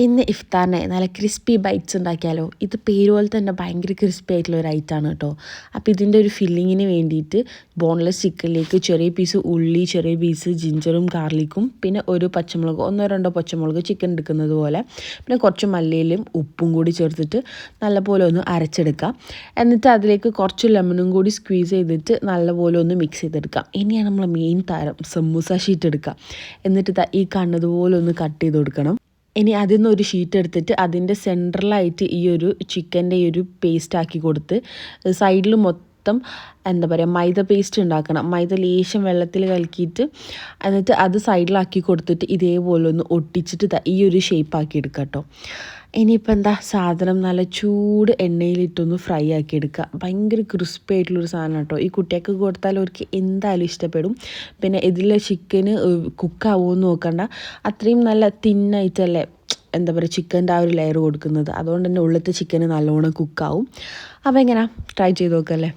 ഇന്ന് ഇഫ്താറിന് നല്ല crispy bytes ഉണ്ടാക്കിയാലോ. ഇത് പേര് പോലെ തന്നെ ഭയങ്കര ക്രിസ്പി ആയിട്ടുള്ള ഒരു ഐറ്റമാണ് കേട്ടോ. അപ്പോൾ ഇതിൻ്റെ ഒരു ഫില്ലിങ്ങിന് വേണ്ടിയിട്ട് ബോൺലെസ് ചിക്കനിലേക്ക് ചെറിയ പീസ് ഉള്ളി, ചെറിയ പീസ് ജിഞ്ചറും ഗാർലിക്കും, പിന്നെ ഒരു പച്ചമുളക്, ഒന്നോ രണ്ടോ പച്ചമുളക് ചിക്കൻ എടുക്കുന്നത് പോലെ, പിന്നെ കുറച്ച് മല്ലിയിലും ഉപ്പും കൂടി ചേർത്തിട്ട് നല്ലപോലെ ഒന്ന് അരച്ചെടുക്കാം. എന്നിട്ട് അതിലേക്ക് കുറച്ച് ലെമണും കൂടി സ്ക്വീസ് ചെയ്തിട്ട് നല്ലപോലെ ഒന്ന് മിക്സ് ചെയ്തെടുക്കാം. ഇനിയാണ് നമ്മൾ മെയിൻ താരം സമൂസ ഷീറ്റ് എടുക്കാം. എന്നിട്ട് ഈ കണ്ണതുപോലെ ഒന്ന് കട്ട് ചെയ്ത് കൊടുക്കണം. ഇനി അതിൽ നിന്ന് ഒരു ഷീറ്റ് എടുത്തിട്ട് അതിൻ്റെ സെൻട്രലായിട്ട് ഈ ഒരു ചിക്കൻ്റെ ഈ ഒരു പേസ്റ്റ് ആക്കി കൊടുത്ത് സൈഡിൽ മൊത്തം എന്താ പറയുക മൈദ പേസ്റ്റ് ഉണ്ടാക്കണം. മൈദ ലേശം വെള്ളത്തിൽ കലക്കിയിട്ട് എന്നിട്ട് അത് സൈഡിലാക്കി കൊടുത്തിട്ട് ഇതേപോലെ ഒന്ന് ഒട്ടിച്ചിട്ട് ഈ ഒരു ഷേപ്പ് ആക്കി എടുക്കുക കേട്ടോ. ഇനിയിപ്പോൾ എന്താ സാധനം നല്ല ചൂട് എണ്ണയിലിട്ടൊന്ന് ഫ്രൈ ആക്കി എടുക്കുക. ഭയങ്കര ക്രിസ്പി ആയിട്ടുള്ളൊരു സാധനം കേട്ടോ. ഈ കുട്ടികൾക്ക് കൊടുത്താൽ അവർക്ക് എന്തായാലും ഇഷ്ടപ്പെടും. പിന്നെ ഇതിലെ ചിക്കന് കുക്കാവുമെന്ന് നോക്കണ്ട, അത്രയും നല്ല തിന്നായിട്ടല്ലേ എന്താ പറയുക ചിക്കൻ്റെ ആ ഒരു ലെയർ കൊടുക്കുന്നത്. അതുകൊണ്ട് തന്നെ ഉള്ളത്തെ ചിക്കന് നല്ലോണം കുക്കാവും. അപ്പോൾ എങ്ങനെ ട്രൈ ചെയ്ത് നോക്കല്ലേ.